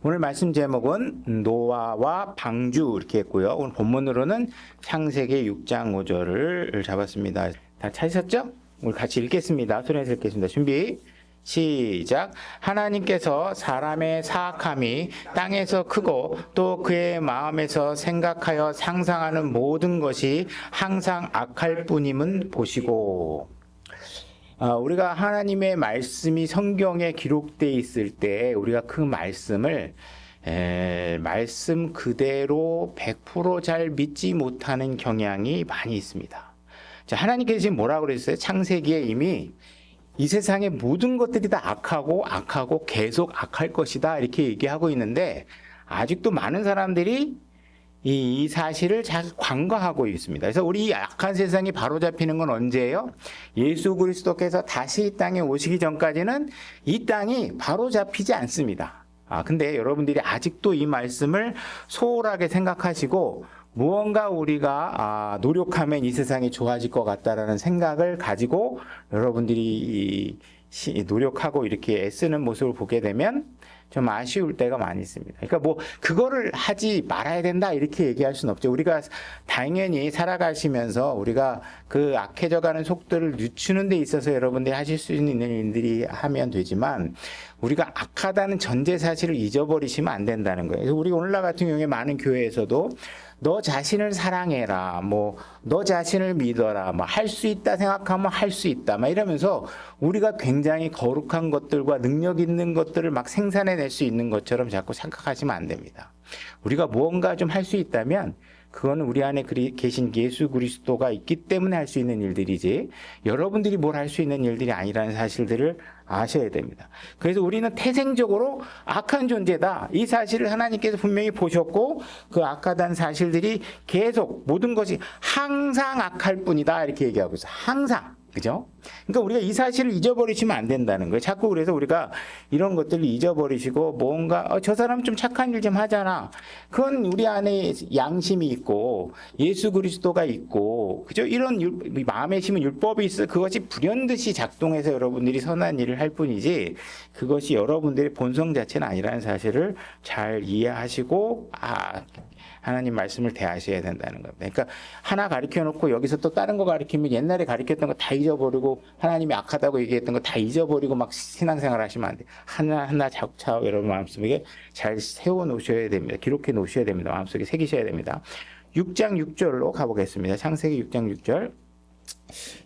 오늘 말씀 제목은 노아와 방주 이렇게 했고요. 오늘 본문으로는 창세기 6장 5절을 잡았습니다. 다 찾으셨죠? 오늘 같이 읽겠습니다. 소리내서 읽겠습니다. 준비 시작. 하나님께서 사람의 사악함이 땅에서 크고 또 그의 마음에서 생각하여 상상하는 모든 것이 항상 악할 뿐임은 보시고. 우리가 하나님의 말씀이 성경에 기록되어 있을 때 우리가 그 말씀을 말씀 그대로 100% 잘 믿지 못하는 경향이 많이 있습니다. 자, 하나님께서 지금 뭐라고 그랬어요? 창세기에 이미 이 세상의 모든 것들이 다 악하고 계속 악할 것이다 이렇게 얘기하고 있는데 아직도 많은 사람들이 이 사실을 잘 간과하고 있습니다. 그래서 우리 이 악한 세상이 바로잡히는 건 언제예요? 예수 그리스도께서 다시 이 땅에 오시기 전까지는 이 땅이 바로잡히지 않습니다. 근데 여러분들이 아직도 이 말씀을 소홀하게 생각하시고 무언가 우리가 노력하면 이 세상이 좋아질 것 같다라는 생각을 가지고 여러분들이 노력하고 이렇게 애쓰는 모습을 보게 되면 좀 아쉬울 때가 많이 있습니다. 그러니까 뭐 그거를 하지 말아야 된다 이렇게 얘기할 수는 없죠. 우리가 당연히 살아가시면서 우리가 그 악해져가는 속도를 늦추는 데 있어서 여러분들이 하실 수 있는 일들이 하면 되지만 우리가 악하다는 전제 사실을 잊어버리시면 안 된다는 거예요. 그래서 우리 오늘날 같은 경우에 많은 교회에서도 너 자신을 사랑해라, 너 자신을 믿어라, 할 수 있다 생각하면 할 수 있다, 이러면서 우리가 굉장히 거룩한 것들과 능력 있는 것들을 막 생산해낼 수 있는 것처럼 자꾸 생각하시면 안 됩니다. 우리가 무언가 좀 할 수 있다면 그거는 우리 안에 계신 예수 그리스도가 있기 때문에 할 수 있는 일들이지 여러분들이 뭘 할 수 있는 일들이 아니라는 사실들을 아셔야 됩니다. 그래서 우리는 태생적으로 악한 존재다. 이 사실을 하나님께서 분명히 보셨고 그 악하다는 사실들이 계속 모든 것이 항상 악할 뿐이다 이렇게 얘기하고 있어요. 항상. 그죠? 그러니까 우리가 이 사실을 잊어버리시면 안 된다는 거예요. 자꾸 그래서 우리가 이런 것들을 잊어버리시고 뭔가 저 사람 좀 착한 일 좀 하잖아. 그건 우리 안에 양심이 있고 예수 그리스도가 있고 그죠? 이런 마음에 심은 율법이 있어 그것이 불현듯이 작동해서 여러분들이 선한 일을 할 뿐이지 그것이 여러분들의 본성 자체는 아니라는 사실을 잘 이해하시고 하나님 말씀을 대하셔야 된다는 겁니다. 그러니까 하나 가르쳐 놓고 여기서 또 다른 거 가르치면 옛날에 가르쳤던 거 다 잊어버리고 하나님이 악하다고 얘기했던 거 다 잊어버리고 막 신앙생활 하시면 안 돼요. 하나하나 차곡차곡 여러분 마음속에 잘 세워 놓으셔야 됩니다. 기록해 놓으셔야 됩니다. 마음속에 새기셔야 됩니다. 6장 6절로 가보겠습니다. 창세기 6장 6절.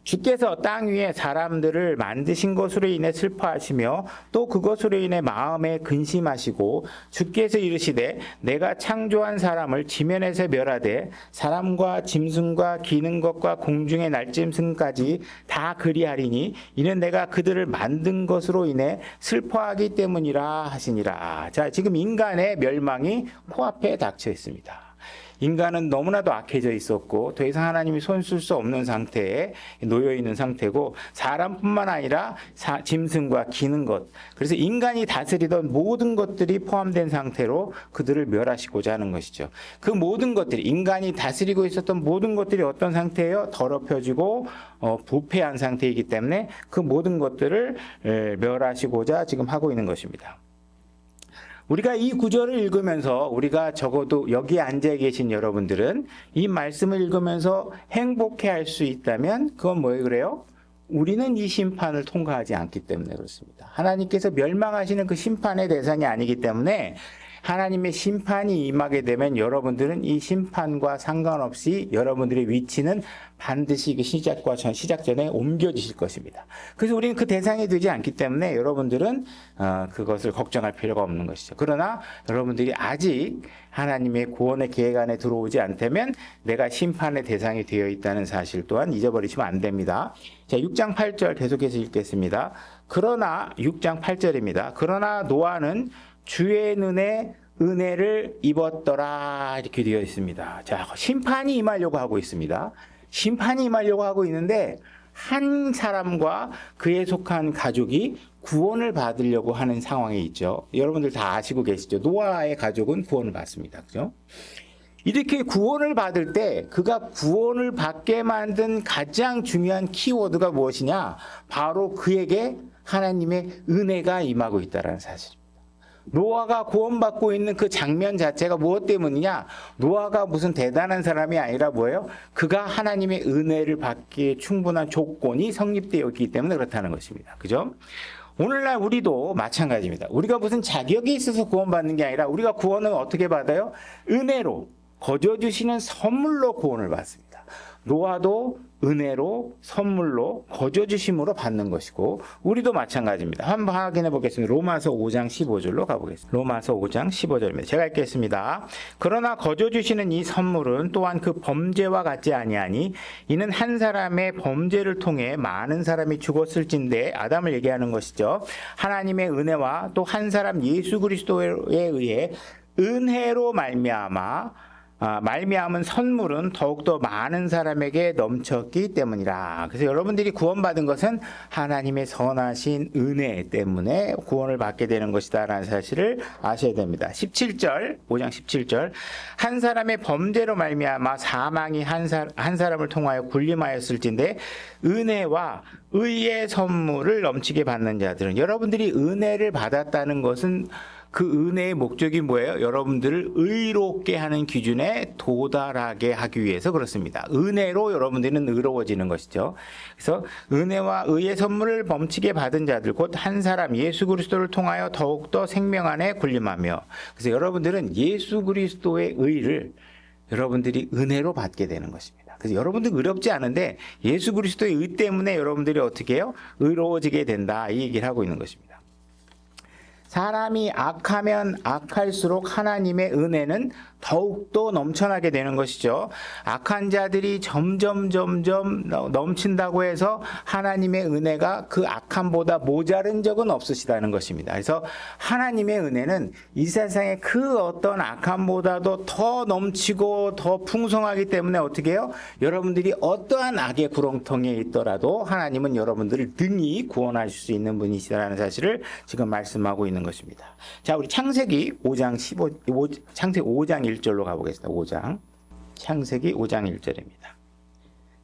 주께서 땅 위에 사람들을 만드신 것으로 인해 슬퍼하시며 또 그것으로 인해 마음에 근심하시고 주께서 이르시되 내가 창조한 사람을 지면에서 멸하되 사람과 짐승과 기는 것과 공중의 날짐승까지 다 그리하리니 이는 내가 그들을 만든 것으로 인해 슬퍼하기 때문이라 하시니라. 자, 지금 인간의 멸망이 코앞에 닥쳐 있습니다. 인간은 너무나도 악해져 있었고 더 이상 하나님이 손 쓸 수 없는 상태에 놓여 있는 상태고 사람뿐만 아니라 짐승과 기는 것 그래서 인간이 다스리던 모든 것들이 포함된 상태로 그들을 멸하시고자 하는 것이죠. 그 모든 것들이 인간이 다스리고 있었던 모든 것들이 어떤 상태예요? 더럽혀지고 부패한 상태이기 때문에 그 모든 것들을 멸하시고자 지금 하고 있는 것입니다. 우리가 이 구절을 읽으면서 우리가 적어도 여기 앉아 계신 여러분들은 이 말씀을 읽으면서 행복해할 수 있다면 그건 뭐예요? 그래요? 우리는 이 심판을 통과하지 않기 때문에 그렇습니다. 하나님께서 멸망하시는 그 심판의 대상이 아니기 때문에 하나님의 심판이 임하게 되면 여러분들은 이 심판과 상관없이 여러분들의 위치는 반드시 그 시작 전에 옮겨지실 것입니다. 그래서 우리는 그 대상이 되지 않기 때문에 여러분들은 그것을 걱정할 필요가 없는 것이죠. 그러나 여러분들이 아직 하나님의 구원의 계획 안에 들어오지 않다면 내가 심판의 대상이 되어 있다는 사실 또한 잊어버리시면 안 됩니다. 자, 6장 8절 계속해서 읽겠습니다. 그러나 6장 8절입니다. 그러나 노아는 주의 눈에 은혜를 입었더라 이렇게 되어 있습니다. 자, 심판이 임하려고 하고 있습니다. 심판이 임하려고 하고 있는데 한 사람과 그에 속한 가족이 구원을 받으려고 하는 상황에 있죠. 여러분들 다 아시고 계시죠? 노아의 가족은 구원을 받습니다. 그죠? 이렇게 구원을 받을 때 그가 구원을 받게 만든 가장 중요한 키워드가 무엇이냐? 바로 그에게 하나님의 은혜가 임하고 있다는 사실입니다. 노아가 구원받고 있는 그 장면 자체가 무엇 때문이냐? 노아가 무슨 대단한 사람이 아니라 뭐예요? 그가 하나님의 은혜를 받기에 충분한 조건이 성립되어 있기 때문에 그렇다는 것입니다. 그죠? 오늘날 우리도 마찬가지입니다. 우리가 무슨 자격이 있어서 구원받는 게 아니라 우리가 구원은 어떻게 받아요? 은혜로 거저 주시는 선물로 구원을 받습니다. 노아도 은혜로 선물로 거저 주심으로 받는 것이고 우리도 마찬가지입니다. 한번 확인해 보겠습니다. 로마서 5장 15절로 가보겠습니다. 로마서 5장 15절입니다. 제가 읽겠습니다. 그러나 거저 주시는 이 선물은 또한 그 범죄와 같지 아니하니 이는 한 사람의 범죄를 통해 많은 사람이 죽었을진데 아담을 얘기하는 것이죠. 하나님의 은혜와 또 한 사람 예수 그리스도에 의해 은혜로 말미암은 선물은 더욱더 많은 사람에게 넘쳤기 때문이라. 그래서 여러분들이 구원받은 것은 하나님의 선하신 은혜 때문에 구원을 받게 되는 것이다 라는 사실을 아셔야 됩니다. 17절 5장 17절 한 사람의 범죄로 말미암아 사망이 한 사람을 통하여 군림하였을진데 은혜와 의의 선물을 넘치게 받는 자들은 여러분들이 은혜를 받았다는 것은 그 은혜의 목적이 뭐예요? 여러분들을 의롭게 하는 기준에 도달하게 하기 위해서 그렇습니다. 은혜로 여러분들은 의로워지는 것이죠. 그래서 은혜와 의의 선물을 넘치게 받은 자들 곧 한 사람 예수 그리스도를 통하여 더욱더 생명 안에 군림하며 그래서 여러분들은 예수 그리스도의 의를 여러분들이 은혜로 받게 되는 것입니다. 그래서 여러분들 의롭지 않은데 예수 그리스도의 의 때문에 여러분들이 어떻게 해요? 의로워지게 된다. 이 얘기를 하고 있는 것입니다. 사람이 악하면 악할수록 하나님의 은혜는 더욱더 넘쳐나게 되는 것이죠. 악한 자들이 점점 넘친다고 해서 하나님의 은혜가 그 악함보다 모자른 적은 없으시다는 것입니다. 그래서 하나님의 은혜는 이 세상의 그 어떤 악함보다도 더 넘치고 더 풍성하기 때문에 어떻게 해요? 여러분들이 어떠한 악의 구렁텅이에 있더라도 하나님은 여러분들을 능히 구원하실 수 있는 분이시라는 사실을 지금 말씀하고 있는 것입니다. 자, 우리 창세기 5장 5장 1절로 가보겠습니다. 5장. 창세기 5장 1절입니다.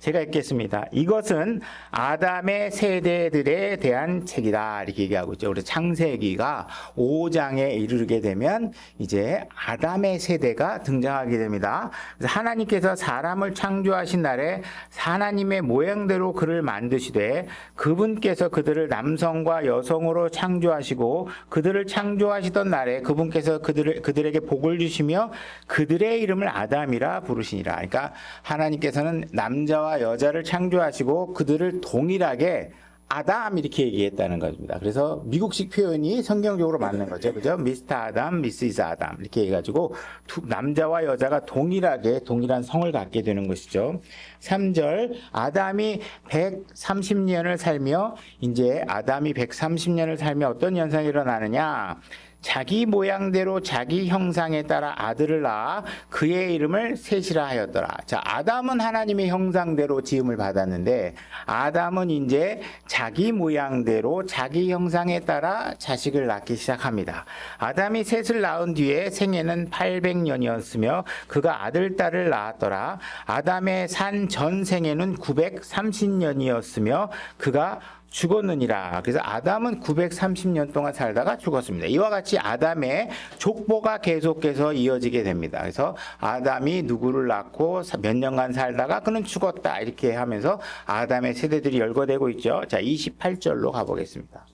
제가 읽겠습니다. 이것은 아담의 세대들에 대한 책이다. 이렇게 얘기하고 있죠. 우리 창세기가 5장에 이르게 되면 이제 아담의 세대가 등장하게 됩니다. 그래서 하나님께서 사람을 창조하신 날에 하나님의 모양대로 그를 만드시되 그분께서 그들을 남성과 여성으로 창조하시고 그들을 창조하시던 날에 그분께서 그들에게 복을 주시며 그들의 이름을 아담이라 부르시니라. 그러니까 하나님께서는 남자와 여자를 창조하시고 그들을 동일하게 아담 이렇게 얘기했다는 것입니다. 그래서 미국식 표현이 성경적으로 맞는 거죠. 그죠? 미스터 아담, 미시스 아담 이렇게 해가지고 남자와 여자가 동일한 성을 갖게 되는 것이죠. 3절 아담이 130년을 살며 이제 아담이 130년을 살며 어떤 현상이 일어나느냐? 자기 모양대로 자기 형상에 따라 아들을 낳아 그의 이름을 셋이라 하였더라. 자, 아담은 하나님의 형상대로 지음을 받았는데 아담은 이제 자기 모양대로 자기 형상에 따라 자식을 낳기 시작합니다. 아담이 셋을 낳은 뒤에 생애는 800년이었으며 그가 아들, 딸을 낳았더라. 아담의 산 전 생애는 930년이었으며 그가 죽었느니라. 그래서 아담은 930년 동안 살다가 죽었습니다. 이와 같이 아담의 족보가 계속해서 이어지게 됩니다. 그래서 아담이 누구를 낳고 몇 년간 살다가 그는 죽었다. 이렇게 하면서 아담의 세대들이 열거되고 있죠. 자, 28절로 가보겠습니다.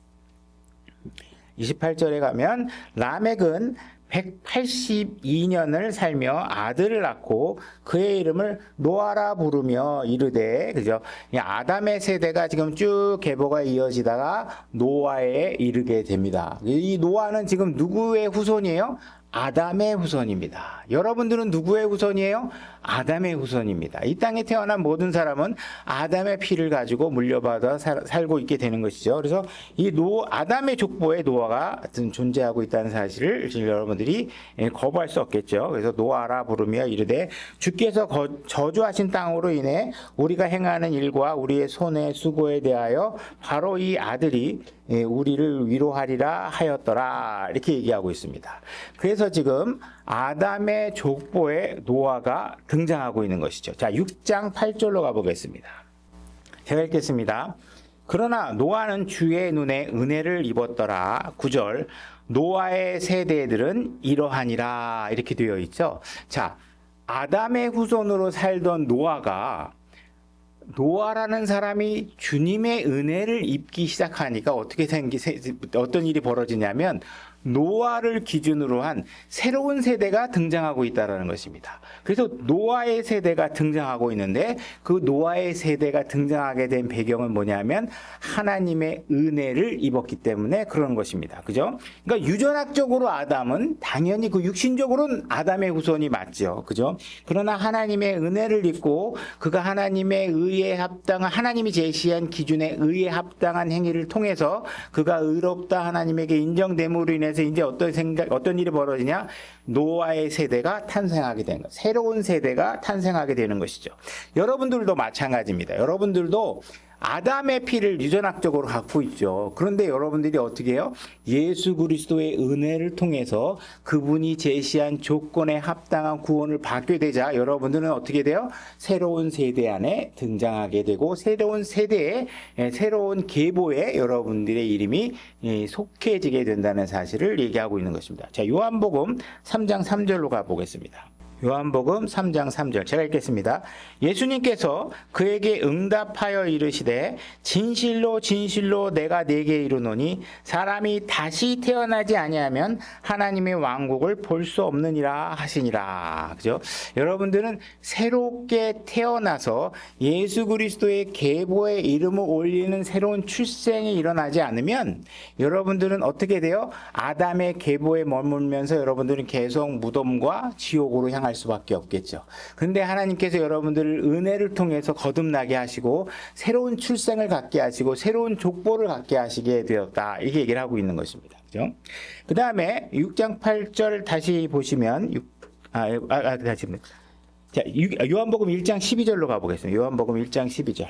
28절에 가면 라멕은 182년을 살며 아들을 낳고 그의 이름을 노아라 부르며 이르되, 그죠? 아담의 세대가 지금 쭉 계보가 이어지다가 노아에 이르게 됩니다. 이 노아는 지금 누구의 후손이에요? 아담의 후손입니다. 여러분들은 누구의 후손이에요? 아담의 후손입니다. 이 땅에 태어난 모든 사람은 아담의 피를 가지고 물려받아 살고 있게 되는 것이죠. 그래서 이 아담의 족보에 노아가 존재하고 있다는 사실을 여러분들이 거부할 수 없겠죠. 그래서 노아라 부르며 이르되 주께서 저주하신 땅으로 인해 우리가 행하는 일과 우리의 손의 수고에 대하여 바로 이 아들이 우리를 위로하리라 하였더라. 이렇게 얘기하고 있습니다. 그래서 지금 아담의 족보에 노아가 등장하고 있는 것이죠. 자, 6장 8절로 가보겠습니다. 제가 읽겠습니다. 그러나 노아는 주의 눈에 은혜를 입었더라. 9절. 노아의 세대들은 이러하니라. 이렇게 되어 있죠. 자, 아담의 후손으로 살던 노아라는 사람이 주님의 은혜를 입기 시작하니까 어떤 일이 벌어지냐면 노아를 기준으로 한 새로운 세대가 등장하고 있다는 것입니다. 그래서 노아의 세대가 등장하고 있는데 그 노아의 세대가 등장하게 된 배경은 뭐냐면 하나님의 은혜를 입었기 때문에 그런 것입니다. 그죠? 그러니까 유전학적으로 아담은 당연히 그 육신적으로는 아담의 후손이 맞죠. 그죠? 그러나 하나님의 은혜를 입고 그가 하나님의 의에 합당한 하나님이 제시한 기준에 의에 합당한 행위를 통해서 그가 의롭다 하나님에게 인정됨으로 인해 그래서 이제 어떤 일이 벌어지냐? 노아의 세대가 탄생하게 되는 것. 새로운 세대가 탄생하게 되는 것이죠. 여러분들도 마찬가지입니다. 여러분들도 아담의 피를 유전학적으로 갖고 있죠. 그런데 여러분들이 어떻게 해요? 예수 그리스도의 은혜를 통해서 그분이 제시한 조건에 합당한 구원을 받게 되자 여러분들은 어떻게 돼요? 새로운 세대 안에 등장하게 되고 새로운 세대에 새로운 계보에 여러분들의 이름이 속해지게 된다는 사실을 얘기하고 있는 것입니다. 자, 요한복음 3장 3절로 가보겠습니다. 요한복음 3장 3절 제가 읽겠습니다. 예수님께서 그에게 응답하여 이르시되 진실로 진실로 내가 네게 이르노니 사람이 다시 태어나지 아니하면 하나님의 왕국을 볼 수 없느니라 하시니라. 그죠? 여러분들은 새롭게 태어나서 예수 그리스도의 계보에 이름을 올리는 새로운 출생이 일어나지 않으면 여러분들은 어떻게 돼요? 아담의 계보에 머물면서 여러분들은 계속 무덤과 지옥으로 향할 수밖에 없겠죠. 그런데 하나님께서 여러분들을 은혜를 통해서 거듭나게 하시고 새로운 출생을 갖게 하시고 새로운 족보를 갖게 하시게 되었다. 이렇게 얘기를 하고 있는 것입니다. 그죠? 그 다음에 6장 8절 다시 보시면 다시 자, 요한복음 1장 12절로 가보겠습니다. 요한복음 1장 12절.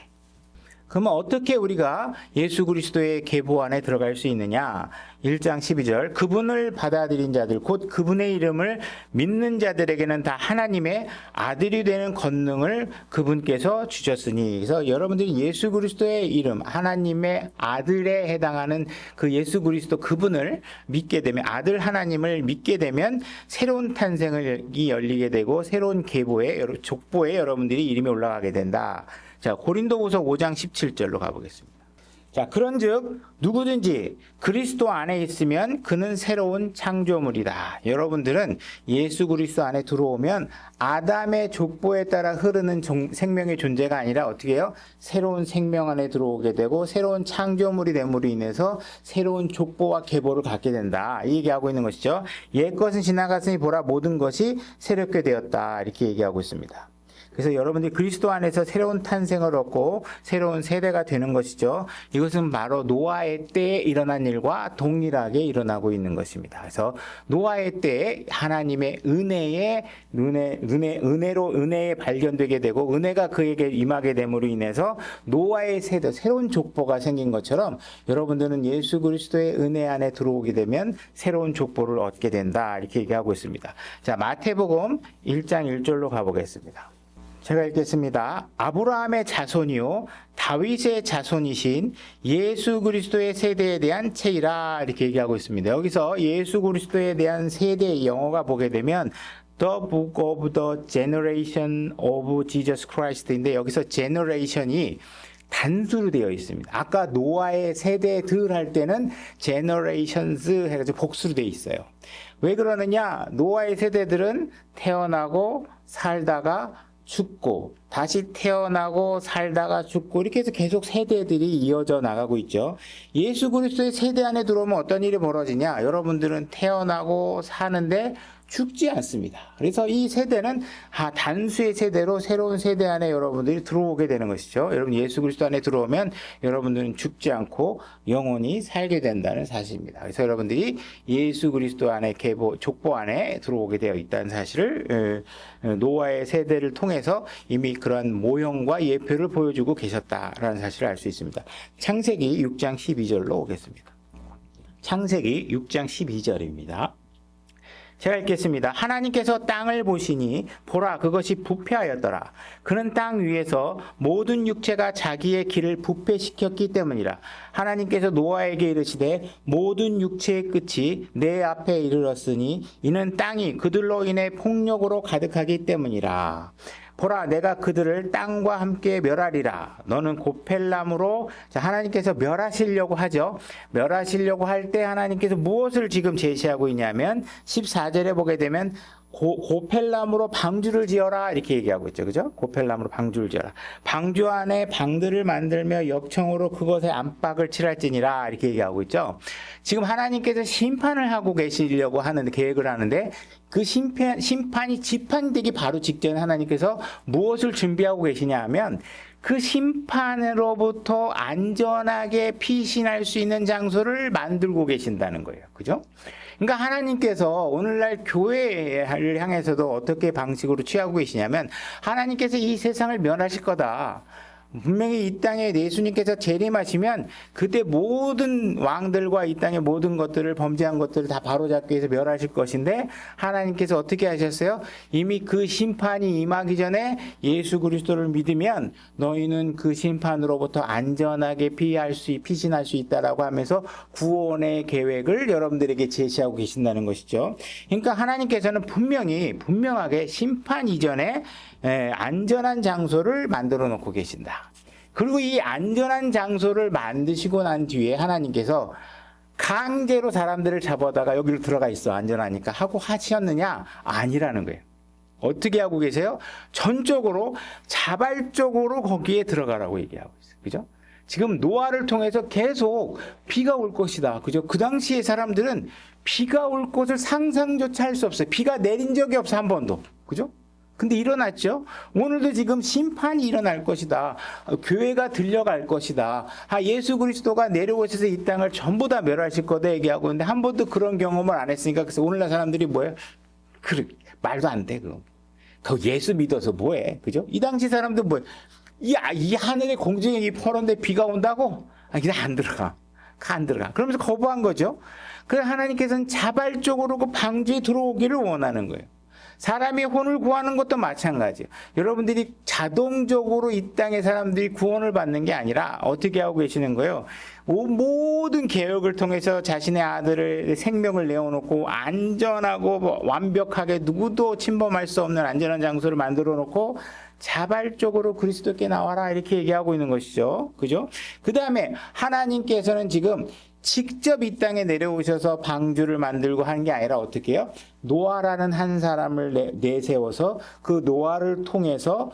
그러면 어떻게 우리가 예수 그리스도의 계보 안에 들어갈 수 있느냐? 1장 12절. 그분을 받아들인 자들, 곧 그분의 이름을 믿는 자들에게는 다 하나님의 아들이 되는 권능을 그분께서 주셨으니. 그래서 여러분들이 예수 그리스도의 이름, 하나님의 아들에 해당하는 그 예수 그리스도 그분을 믿게 되면, 아들 하나님을 믿게 되면 새로운 탄생이 열리게 되고 새로운 계보에, 족보에 여러분들이 이름이 올라가게 된다. 자, 고린도후서 5장 17절로 가보겠습니다. 자, 그런즉 누구든지 그리스도 안에 있으면 그는 새로운 창조물이다. 여러분들은 예수 그리스도 안에 들어오면 아담의 족보에 따라 흐르는 생명의 존재가 아니라 어떻게 해요? 새로운 생명 안에 들어오게 되고 새로운 창조물이 됨으로 인해서 새로운 족보와 계보를 갖게 된다. 이 얘기하고 있는 것이죠. 옛것은 지나갔으니 보라 모든 것이 새롭게 되었다. 이렇게 얘기하고 있습니다. 그래서 여러분들이 그리스도 안에서 새로운 탄생을 얻고 새로운 세대가 되는 것이죠. 이것은 바로 노아의 때에 일어난 일과 동일하게 일어나고 있는 것입니다. 그래서 노아의 때에 하나님의 은혜에 발견되게 되고 은혜가 그에게 임하게 됨으로 인해서 노아의 세대, 새로운 족보가 생긴 것처럼 여러분들은 예수 그리스도의 은혜 안에 들어오게 되면 새로운 족보를 얻게 된다. 이렇게 얘기하고 있습니다. 자, 마태복음 1장 1절로 가보겠습니다. 제가 읽겠습니다. 아브라함의 자손이요 다윗의 자손이신 예수 그리스도의 세대에 대한 책이라 이렇게 얘기하고 있습니다. 여기서 예수 그리스도에 대한 세대의 영어가 보게 되면 The Book of the Generation of Jesus Christ인데 여기서 generation이 단수로 되어 있습니다. 아까 노아의 세대들 할 때는 generations 해가지고 복수로 되어 있어요. 왜 그러느냐? 노아의 세대들은 태어나고 살다가 죽고 다시 태어나고 살다가 죽고 이렇게 해서 계속 세대들이 이어져 나가고 있죠. 예수 그리스도의 세대 안에 들어오면 어떤 일이 벌어지냐? 여러분들은 태어나고 사는데 죽지 않습니다. 그래서 이 세대는 단수의 세대로 새로운 세대 안에 여러분들이 들어오게 되는 것이죠. 여러분 예수 그리스도 안에 들어오면 여러분들은 죽지 않고 영원히 살게 된다는 사실입니다. 그래서 여러분들이 예수 그리스도 안에 족보 안에 들어오게 되어 있다는 사실을 노아의 세대를 통해서 이미 그러한 모형과 예표를 보여주고 계셨다라는 사실을 알 수 있습니다. 창세기 6장 12절로 오겠습니다. 창세기 6장 12절입니다. 제가 읽겠습니다. 하나님께서 땅을 보시니 보라 그것이 부패하였더라. 그는 땅 위에서 모든 육체가 자기의 길을 부패시켰기 때문이라. 하나님께서 노아에게 이르시되 모든 육체의 끝이 내 앞에 이르렀으니 이는 땅이 그들로 인해 폭력으로 가득하기 때문이라. 보라 내가 그들을 땅과 함께 멸하리라. 너는 고펠람으로, 자, 하나님께서 멸하시려고 하죠. 멸하시려고 할 때 하나님께서 무엇을 지금 제시하고 있냐면 14절에 보게 되면 고펠람으로 방주를 지어라 이렇게 얘기하고 있죠. 그죠? 고펠람으로 방주를 지어라. 방주 안에 방들을 만들며 역청으로 그것에 안팎을 칠할지니라 이렇게 얘기하고 있죠. 지금 하나님께서 심판을 하고 계시려고 하는 계획을 하는데 그 심판이 집행되기 바로 직전에 하나님께서 무엇을 준비하고 계시냐 하면 그 심판으로부터 안전하게 피신할 수 있는 장소를 만들고 계신다는 거예요. 그죠? 그러니까 하나님께서 오늘날 교회를 향해서도 어떻게 방식으로 취하고 계시냐면 하나님께서 이 세상을 멸하실 거다. 분명히 이 땅에 예수님께서 재림하시면 그때 모든 왕들과 이 땅의 모든 것들을 범죄한 것들을 다 바로잡기 위해서 멸하실 것인데 하나님께서 어떻게 하셨어요? 이미 그 심판이 임하기 전에 예수 그리스도를 믿으면 너희는 그 심판으로부터 안전하게 피신할 수 있다라고 하면서 구원의 계획을 여러분들에게 제시하고 계신다는 것이죠. 그러니까 하나님께서는 분명하게 심판 이전에 안전한 장소를 만들어 놓고 계신다. 그리고 이 안전한 장소를 만드시고 난 뒤에 하나님께서 강제로 사람들을 잡아다가 여기로 들어가 있어 안전하니까 하고 하셨느냐? 아니라는 거예요. 어떻게 하고 계세요? 전적으로 자발적으로 거기에 들어가라고 얘기하고 있어요. 그죠? 지금 노아를 통해서 계속 비가 올 것이다. 그죠? 그 당시에 사람들은 비가 올 것을 상상조차 할 수 없어요. 비가 내린 적이 없어 한 번도. 그죠? 근데 일어났죠. 오늘도 지금 심판이 일어날 것이다. 교회가 들려갈 것이다. 예수 그리스도가 내려오셔서 이 땅을 전부 다 멸하실 거다 얘기하고 있는데 한 번도 그런 경험을 안 했으니까 그래서 오늘날 사람들이 뭐예요? 말도 안 돼. 그 예수 믿어서 뭐해? 그죠? 이 당시 사람들 뭐해? 이 하늘에 공중에 퍼런데 비가 온다고? 그냥 안 들어가. 안 들어가. 그러면서 거부한 거죠. 그래서 하나님께서는 자발적으로 그 방주에 들어오기를 원하는 거예요. 사람이 혼을 구하는 것도 마찬가지예요. 여러분들이 자동적으로 이 땅의 사람들이 구원을 받는 게 아니라 어떻게 하고 계시는 거예요? 모든 계획을 통해서 자신의 아들의 생명을 내어놓고 안전하고 완벽하게 누구도 침범할 수 없는 안전한 장소를 만들어 놓고 자발적으로 그리스도께 나와라 이렇게 얘기하고 있는 것이죠. 그죠? 그 다음에 하나님께서는 지금 직접 이 땅에 내려오셔서 방주를 만들고 한 게 아니라 어떻게 해요? 노아라는 한 사람을 내세워서 그 노아를 통해서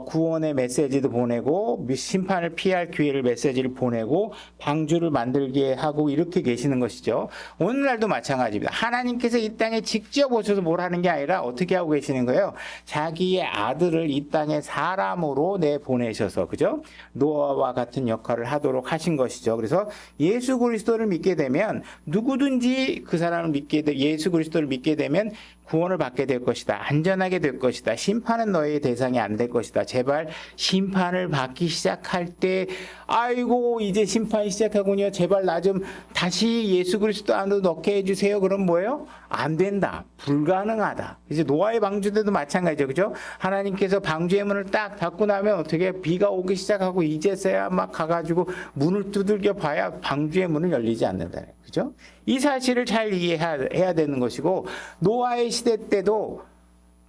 구원의 메시지도 보내고 심판을 피할 기회를 메시지를 보내고 방주를 만들게 하고 이렇게 계시는 것이죠. 오늘날도 마찬가지입니다. 하나님께서 이 땅에 직접 오셔서 뭘 하는 게 아니라 어떻게 하고 계시는 거예요? 자기의 아들을 이 땅에 사람으로 내보내셔서 그죠? 노아와 같은 역할을 하도록 하신 것이죠. 그래서 예수 그리스도를 믿게 되면 누구든지 그 사람을 예수 그리스도를 믿게 되면 구원을 받게 될 것이다. 안전하게 될 것이다. 심판은 너의 대상이 안 될 것이다. 제발 심판을 받기 시작할 때 아이고 이제 심판이 시작하군요. 제발 나 좀 다시 예수 그리스도 안으로 넣게 해주세요. 그럼 뭐예요? 안 된다. 불가능하다. 이제 노아의 방주 때도 마찬가지죠. 그죠? 하나님께서 방주의 문을 딱 닫고 나면 어떻게 비가 오기 시작하고 이제서야 막 가가지고 문을 두들겨 봐야 방주의 문은 열리지 않는다. 그죠? 이 사실을 잘 이해해야 되는 것이고 노아의 시대 때도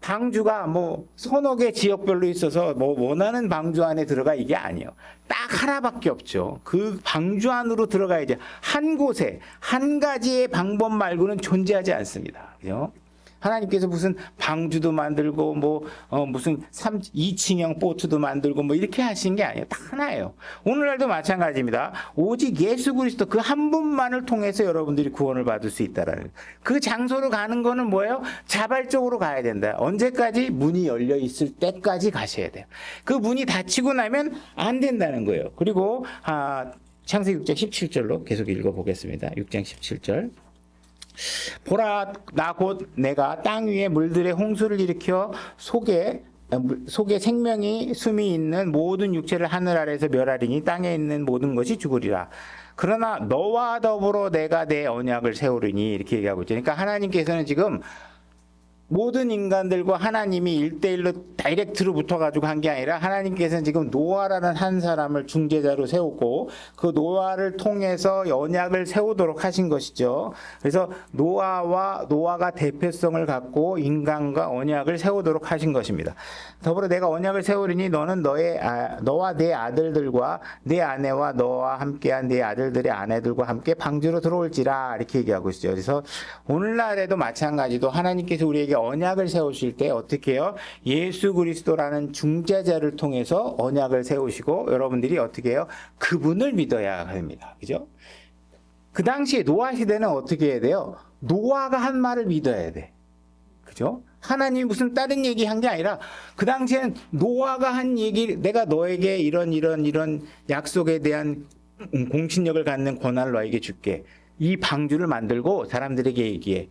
방주가 서너 개 지역별로 있어서 원하는 방주 안에 들어가 이게 아니에요. 딱 하나밖에 없죠. 그 방주 안으로 들어가야지. 한 곳에 한 가지의 방법 말고는 존재하지 않습니다. 그죠? 하나님께서 무슨 방주도 만들고 무슨 2층형 보트도 만들고 이렇게 하신 게 아니에요. 딱 하나예요. 오늘날도 마찬가지입니다. 오직 예수 그리스도 그 한 분만을 통해서 여러분들이 구원을 받을 수 있다라는 그 장소로 가는 거는 뭐예요? 자발적으로 가야 된다. 언제까지? 문이 열려 있을 때까지 가셔야 돼요. 그 문이 닫히고 나면 안 된다는 거예요. 그리고 창세기 6장 17절로 계속 읽어보겠습니다. 6장 17절. 보라 나 곧 내가 땅 위에 물들의 홍수를 일으켜 속에 생명이 숨이 있는 모든 육체를 하늘 아래에서 멸하리니 땅에 있는 모든 것이 죽으리라. 그러나 너와 더불어 내가 내 언약을 세우리니 이렇게 얘기하고 있죠. 그러니까 하나님께서는 지금 모든 인간들과 하나님이 1대1로 다이렉트로 붙어가지고 한 게 아니라 하나님께서는 지금 노아라는 한 사람을 중재자로 세우고 그 노아를 통해서 언약을 세우도록 하신 것이죠. 그래서 노아가 대표성을 갖고 인간과 언약을 세우도록 하신 것입니다. 더불어 내가 언약을 세우리니 너는 너와 내 아들들과 내 아내와 너와 함께한 네 아들들의 아내들과 함께 방주로 들어올지라 이렇게 얘기하고 있어요. 그래서 오늘날에도 마찬가지로 하나님께서 우리에게 언약을 세우실 때 어떻게 해요? 예수 그리스도라는 중재자를 통해서 언약을 세우시고 여러분들이 어떻게 해요? 그분을 믿어야 됩니다. 그죠? 그 당시에 노아 시대는 어떻게 해야 돼요? 노아가 한 말을 믿어야 돼. 그죠? 하나님이 무슨 다른 얘기 한 게 아니라 그 당시에는 노아가 한 얘기, 내가 너에게 이런 약속에 대한 공신력을 갖는 권한을 너에게 줄게. 이 방주를 만들고 사람들에게 얘기해.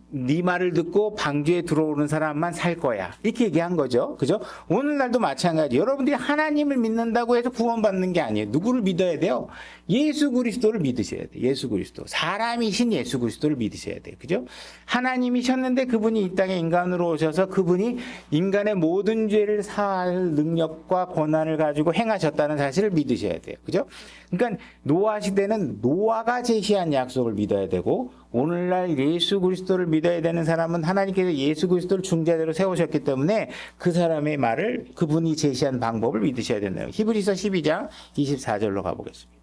네 말을 듣고 방주에 들어오는 사람만 살 거야. 이렇게 얘기한 거죠. 그죠? 오늘날도 마찬가지. 여러분들이 하나님을 믿는다고 해서 구원받는 게 아니에요. 누구를 믿어야 돼요? 예수 그리스도를 믿으셔야 돼요. 예수 그리스도. 사람이신 예수 그리스도를 믿으셔야 돼요. 그죠? 하나님이셨는데 그분이 이 땅에 인간으로 오셔서 그분이 인간의 모든 죄를 사할 능력과 권한을 가지고 행하셨다는 사실을 믿으셔야 돼요. 그죠? 그러니까 노아 시대는 노아가 제시한 약속을 믿어야 되고 오늘날 예수 그리스도를 믿어야 되는 사람은 하나님께서 예수 그리스도를 중재자로 세우셨기 때문에 그 사람의 말을 그분이 제시한 방법을 믿으셔야 된다. 히브리서 12장 24절로 가보겠습니다.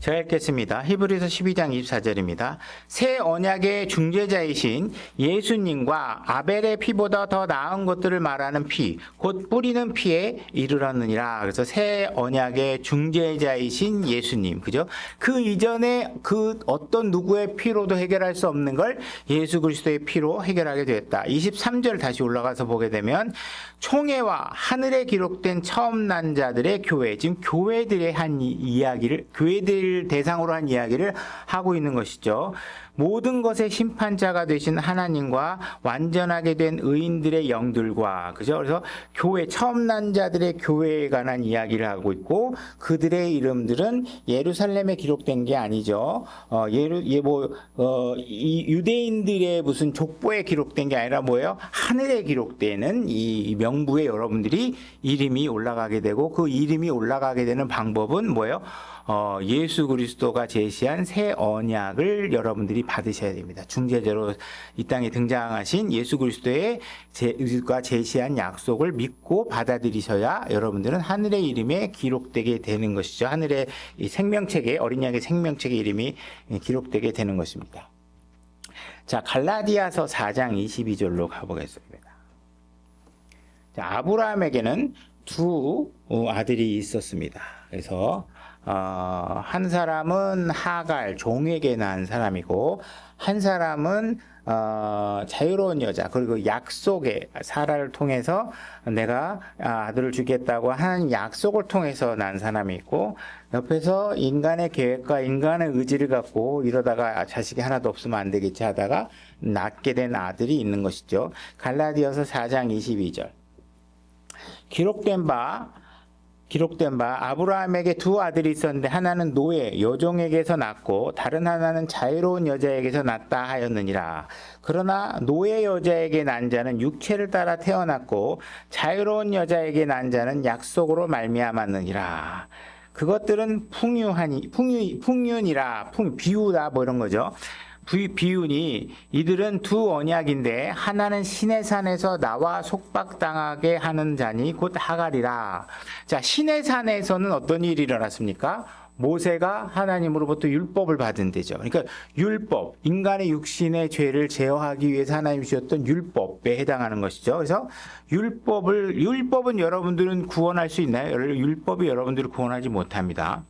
제가 읽겠습니다. 히브리서 12장 24절입니다. 새 언약의 중재자이신 예수님과 아벨의 피보다 더 나은 것들을 말하는 피, 곧 뿌리는 피에 이르렀느니라. 그래서 새 언약의 중재자이신 예수님, 그죠? 그 이전에 그 어떤 누구의 피로도 해결할 수 없는 걸 예수 그리스도의 피로 해결하게 되었다. 23절 다시 올라가서 보게 되면 총회와 하늘에 기록된 처음 난 자들의 교회, 지금 교회들의 한 이야기를, 교회들 대상으로 한 이야기를 하고 있는 것이죠. 모든 것의 심판자가 되신 하나님과 완전하게 된 의인들의 영들과, 그죠? 그래서 교회, 처음 난 자들의 교회에 관한 이야기를 하고 있고, 그들의 이름들은 예루살렘에 기록된 게 아니죠. 유대인들의 무슨 족보에 기록된 게 아니라 뭐예요? 하늘에 기록되는 이 명부에 여러분들이 이름이 올라가게 되고, 그 이름이 올라가게 되는 방법은 뭐예요? 예수 그리스도가 제시한 새 언약을 여러분들이 받으셔야 됩니다. 중재자로 이 땅에 등장하신 예수 그리스도의 제시한 약속을 믿고 받아들이셔야 여러분들은 하늘의 이름에 기록되게 되는 것이죠. 하늘의 이 생명책에, 어린 양의 생명책의 이름이 기록되게 되는 것입니다. 자, 갈라디아서 4장 22절로 가보겠습니다. 자, 아브라함에게는 두 아들이 있었습니다. 그래서 한 사람은 하갈, 종에게 낳은 사람이고, 한 사람은 자유로운 여자, 그리고 약속의 사라를 통해서 내가 아들을 주겠다고 하는 약속을 통해서 난 사람이 있고, 옆에서 인간의 계획과 인간의 의지를 갖고 이러다가 자식이 하나도 없으면 안 되겠지 하다가 낳게 된 아들이 있는 것이죠. 갈라디아서 4장 22절. 기록된 바 아브라함에게 두 아들이 있었는데 하나는 노예 여종에게서 낳고 다른 하나는 자유로운 여자에게서 낳다 하였느니라. 그러나 노예 여자에게 난 자는 육체를 따라 태어났고 자유로운 여자에게 난 자는 약속으로 말미암았느니라. 그것들은 풍륜이라 비유다 뭐 이런 거죠. 비유니 이들은 두 언약인데 하나는 신의 산에서 나와 속박당하게 하는 자니 곧 하갈이라. 자, 신의 산에서는 어떤 일이 일어났습니까? 모세가 하나님으로부터 율법을 받은 데죠. 그러니까 율법, 인간의 육신의 죄를 제어하기 위해서 하나님이 주셨던 율법에 해당하는 것이죠. 그래서 율법은 여러분들은 구원할 수 있나요? 율법이 여러분들을 구원하지 못합니다.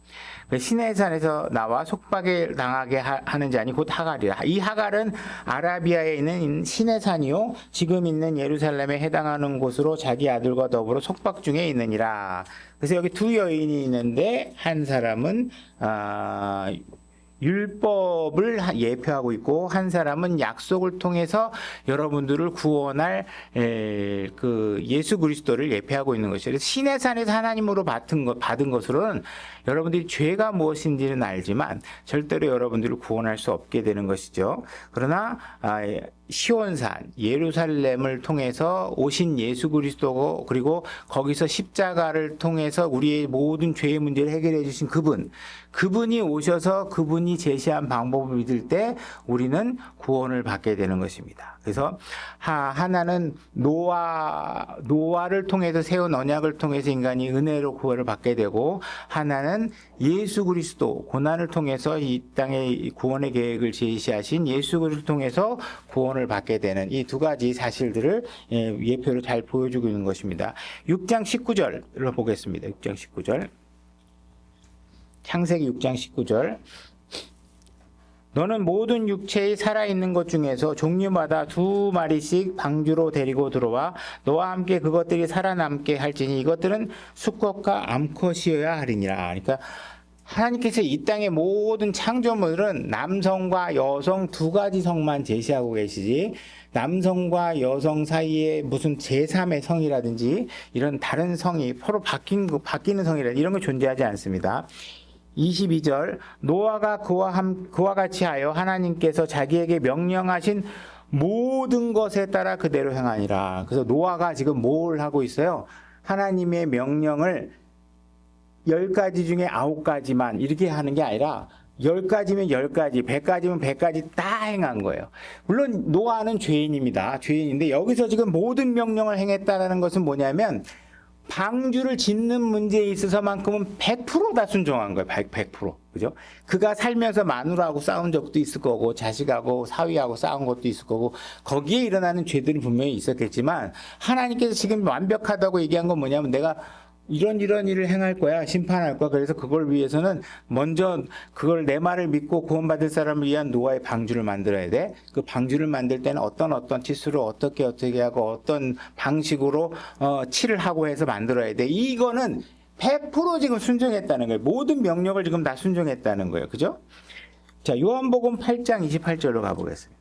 신의 산에서 나와 속박을 당하게 하는 자니 곧 하갈이라. 이 하갈은 아라비아에 있는 신의 산이요 지금 있는 예루살렘에 해당하는 곳으로 자기 아들과 더불어 속박 중에 있느니라. 그래서 여기 두 여인이 있는데 한 사람은 율법을 예표하고 있고 한 사람은 약속을 통해서 여러분들을 구원할 그 예수 그리스도를 예표하고 있는 것이죠. 그래서 신의 산에서 하나님으로 받은 것으로는 여러분들이 죄가 무엇인지는 알지만 절대로 여러분들을 구원할 수 없게 되는 것이죠. 그러나 시온산 예루살렘을 통해서 오신 예수 그리스도고, 그리고 거기서 십자가를 통해서 우리의 모든 죄의 문제를 해결해 주신 그분이 오셔서 그분이 제시한 방법을 믿을 때 우리는 구원을 받게 되는 것입니다. 그래서 하나는 노아를 통해서 세운 언약을 통해서 인간이 은혜로 구원을 받게 되고, 하나는 예수 그리스도 고난을 통해서 이 땅의 구원의 계획을 제시하신 예수 그리스도를 통해서 구원을 받게 되는 이 두 가지 사실들을 예표로 잘 보여주고 있는 것입니다. 6장 19절을 보겠습니다. 6장 19절. 창세기 6장 19절. 너는 모든 육체의 살아있는 것 중에서 종류마다 2마리씩 방주로 데리고 들어와 너와 함께 그것들이 살아남게 할지니 이것들은 수컷과 암컷이어야 하리니라. 그러니까 하나님께서 이 땅의 모든 창조물은 남성과 여성 두 가지 성만 제시하고 계시지, 남성과 여성 사이에 무슨 제3의 성이라든지 이런 다른 성이 서로 바뀌는 성이라든지 이런 거 존재하지 않습니다. 22절. 노아가 그와 같이 하여 하나님께서 자기에게 명령하신 모든 것에 따라 그대로 행하니라. 그래서 노아가 지금 뭘 하고 있어요? 하나님의 명령을 10가지 중에 9가지만 이렇게 하는 게 아니라 10가지면 10가지, 100가지면 100가지 다 행한 거예요. 물론 노아는 죄인입니다. 죄인인데 여기서 지금 모든 명령을 행했다는 것은 뭐냐면 방주를 짓는 문제에 있어서만큼은 100% 순종한 거예요. 100%. 그죠? 그가 살면서 마누라하고 싸운 적도 있을 거고, 자식하고 사위하고 싸운 것도 있을 거고, 거기에 일어나는 죄들이 분명히 있었겠지만, 하나님께서 지금 완벽하다고 얘기한 건 뭐냐면, 내가 이런 일을 행할 거야, 심판할 거야. 그래서 그걸 위해서는 먼저 그걸 내 말을 믿고 구원받을 사람을 위한 노아의 방주를 만들어야 돼. 그 방주를 만들 때는 어떤 치수로 어떻게 하고 어떤 방식으로 칠을 하고 해서 만들어야 돼. 이거는 100% 지금 순종했다는 거예요. 모든 명령을 지금 다 순종했다는 거예요. 그죠? 자, 요한복음 8장 28절로 가보겠습니다.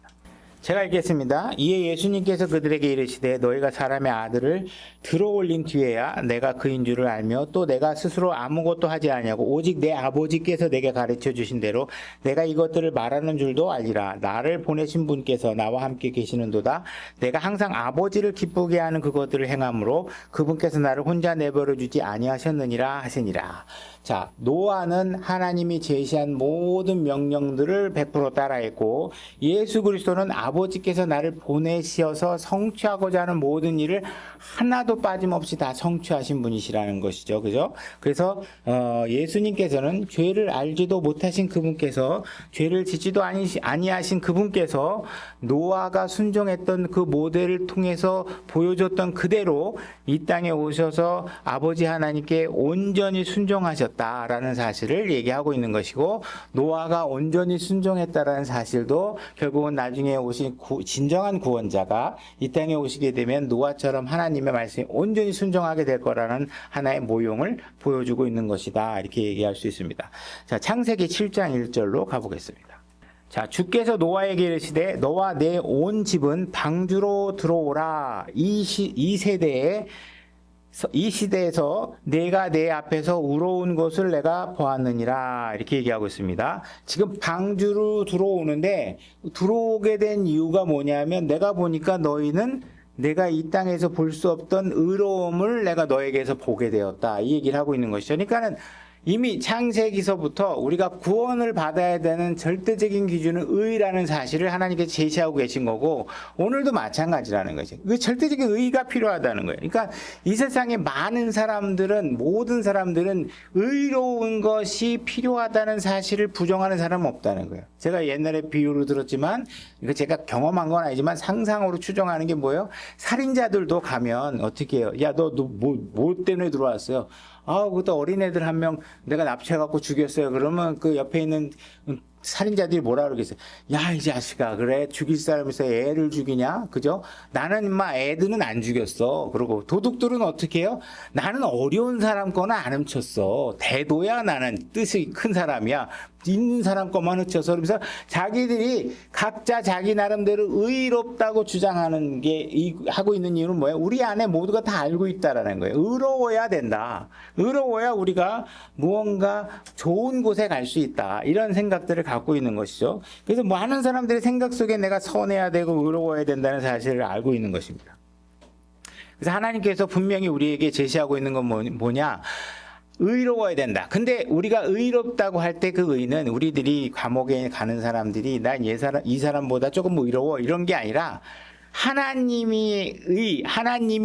제가 읽겠습니다. 이에 예수님께서 그들에게 이르시되 너희가 사람의 아들을 들어올린 뒤에야 내가 그인 줄을 알며 또 내가 스스로 아무것도 하지 아니하고 오직 내 아버지께서 내게 가르쳐 주신 대로 내가 이것들을 말하는 줄도 알리라. 나를 보내신 분께서 나와 함께 계시는도다. 내가 항상 아버지를 기쁘게 하는 그것들을 행함으로 그분께서 나를 혼자 내버려 주지 아니하셨느니라 하시니라. 자, 노아는 하나님이 제시한 모든 명령들을 100% 따라했고, 예수 그리스도는 아버지께서 나를 보내셔서 성취하고자 하는 모든 일을 하나도 빠짐없이 다 성취하신 분이시라는 것이죠. 그죠? 그래서 예수님께서는 죄를 알지도 못하신 그분께서, 죄를 짓지도 아니하신 그분께서 노아가 순종했던 그 모델을 통해서 보여줬던 그대로 이 땅에 오셔서 아버지 하나님께 온전히 순종하셨다라는 사실을 얘기하고 있는 것이고, 노아가 온전히 순종했다라는 사실도 결국은 나중에 오신 진정한 구원자가 이 땅에 오시게 되면 노아처럼 하나님의 말씀에 온전히 순종하게 될 거라는 하나의 모형을 보여주고 있는 것이다, 이렇게 얘기할 수 있습니다. 자, 창세기 7장 1절로 가보겠습니다. 자, 주께서 노아에게 이르시되 너와 내 온 집은 방주로 들어오라. 이 시대에서 내가 내 앞에서 우러운 것을 내가 보았느니라, 이렇게 얘기하고 있습니다. 지금 방주로 들어오는데 들어오게 된 이유가 뭐냐면, 내가 보니까 너희는 내가 이 땅에서 볼 수 없던 의로움을 내가 너에게서 보게 되었다, 이 얘기를 하고 있는 것이죠. 그러니까는 이미 창세기서부터 우리가 구원을 받아야 되는 절대적인 기준은 의라는 사실을 하나님께서 제시하고 계신 거고, 오늘도 마찬가지라는 거죠. 그 절대적인 의가 필요하다는 거예요. 그러니까 이 세상에 모든 사람들은 의로운 것이 필요하다는 사실을 부정하는 사람은 없다는 거예요. 제가 옛날에 비유로 들었지만, 이거 제가 경험한 건 아니지만 상상으로 추정하는 게 뭐예요? 살인자들도 가면 어떻게 해요? 야, 너 뭐 때문에 들어왔어요? 그것도 어린애들 한 명 내가 납치해갖고 죽였어요. 그러면 그 옆에 있는 살인자들이 뭐라 그러겠어요? 야, 이 자식아, 그래 죽일 사람에서 애를 죽이냐? 그죠? 나는 인마 애들은 안 죽였어. 그리고 도둑들은 어떻게 해요? 나는 어려운 사람 거는 안 훔쳤어. 대도야, 나는 뜻이 큰 사람이야. 있는 사람 것만 훔쳐서. 그러면서 자기들이 각자 자기 나름대로 의롭다고 주장하는 하고 있는 이유는 뭐예요? 우리 안에 모두가 다 알고 있다라는 거예요. 의로워야 된다. 의로워야 우리가 무언가 좋은 곳에 갈 수 있다. 이런 생각들을 갖고 있는 것이죠. 그래서 뭐 하는 사람들의 생각 속에 내가 선해야 되고 의로워야 된다는 사실을 알고 있는 것입니다. 그래서 하나님께서 분명히 우리에게 제시하고 있는 건 뭐냐? 의로워야 된다. 근데 우리가 의롭다고 할 때 그 의는 우리들이 감옥에 가는 사람들이 난 이 사람보다 조금 의로워 이런 게 아니라 하나님이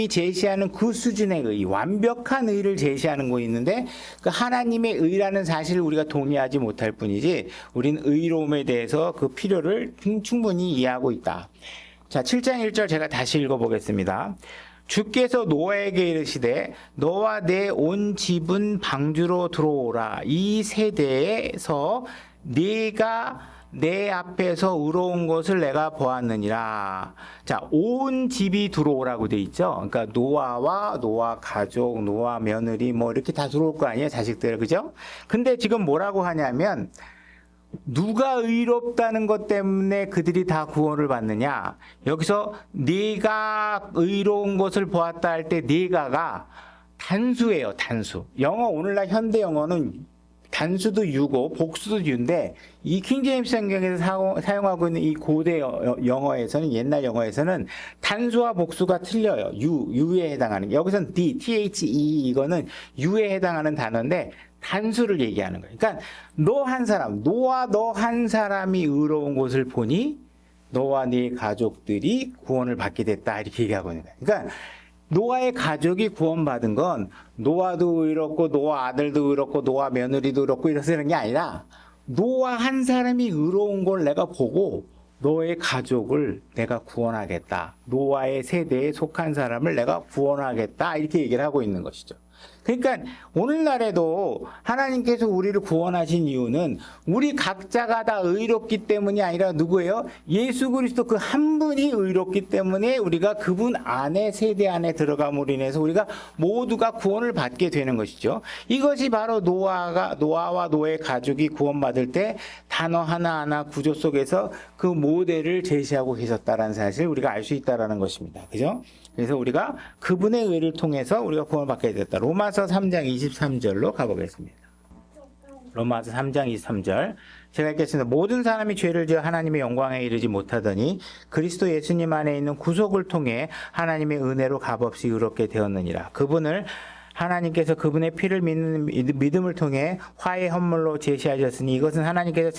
제시하는 그 수준의 의, 완벽한 의를 제시하는 거 있는데 그 하나님의 의라는 사실을 우리가 동의하지 못할 뿐이지 우리는 의로움에 대해서 그 필요를 충분히 이해하고 있다. 자, 7장 1절 제가 다시 읽어보겠습니다. 주께서 노아에게 이르시되 너와 내 온 집은 방주로 들어오라. 이 세대에서 네가 내 앞에서 의로운 것을 내가 보았느니라. 자, 온 집이 들어오라고 돼 있죠. 그러니까 노아와 노아 가족, 노아 며느리 뭐 이렇게 다 들어올 거 아니에요, 자식들, 그죠? 근데 지금 뭐라고 하냐면 누가 의롭다는 것 때문에 그들이 다 구원을 받느냐? 여기서 네가 의로운 것을 보았다 할 때 네가가 단수예요, 단수. 영어 오늘날 현대 영어는 단수도 유고 복수도 유인데 이 킹제임스 성경에서 사용하고 있는 이 고대 영어에서는 옛날 영어에서는 단수와 복수가 틀려요. 유에 해당하는 여기서는 the 이거는 유에 해당하는 단어인데 단수를 얘기하는 거예요. 그러니까 노아 너 한 사람이 의로운 것을 보니 너와 네 가족들이 구원을 받게 됐다 이렇게 얘기하고 있는 거예요. 그러니까 노아의 가족이 구원받은 건 노아도 의롭고 노아 아들도 의롭고 노아 며느리도 의롭고 이러는 게 아니라 노아 한 사람이 의로운 걸 내가 보고 너의 가족을 내가 구원하겠다. 노아의 세대에 속한 사람을 내가 구원하겠다. 이렇게 얘기를 하고 있는 것이죠. 그러니까 오늘날에도 하나님께서 우리를 구원하신 이유는 우리 각자가 다 의롭기 때문이 아니라 누구예요? 예수 그리스도 그 한 분이 의롭기 때문에 우리가 그분 안에 세대 안에 들어감으로 인해서 우리가 모두가 구원을 받게 되는 것이죠. 이것이 바로 노아와 노아의 가족이 구원받을 때 단어 하나하나 구조 속에서 그 모델을 제시하고 계셨다는 사실을 우리가 알 수 있다는 것입니다. 그죠? 그래서 우리가 그분의 의를 통해서 우리가 구원을 받게 됐다. 로마서 3장 23절로 가보겠습니다. 로마서 3장 23절 제가 읽겠습니다. 모든 사람이 죄를 지어 하나님의 영광에 이르지 못하더니 그리스도 예수님 안에 있는 구속을 통해 하나님의 은혜로 값없이 의롭게 되었느니라. 그분을 하나님께서 그분의 피를 믿는 믿음을 통해 화해 헌물로 제시하셨으니 이것은 하나님께서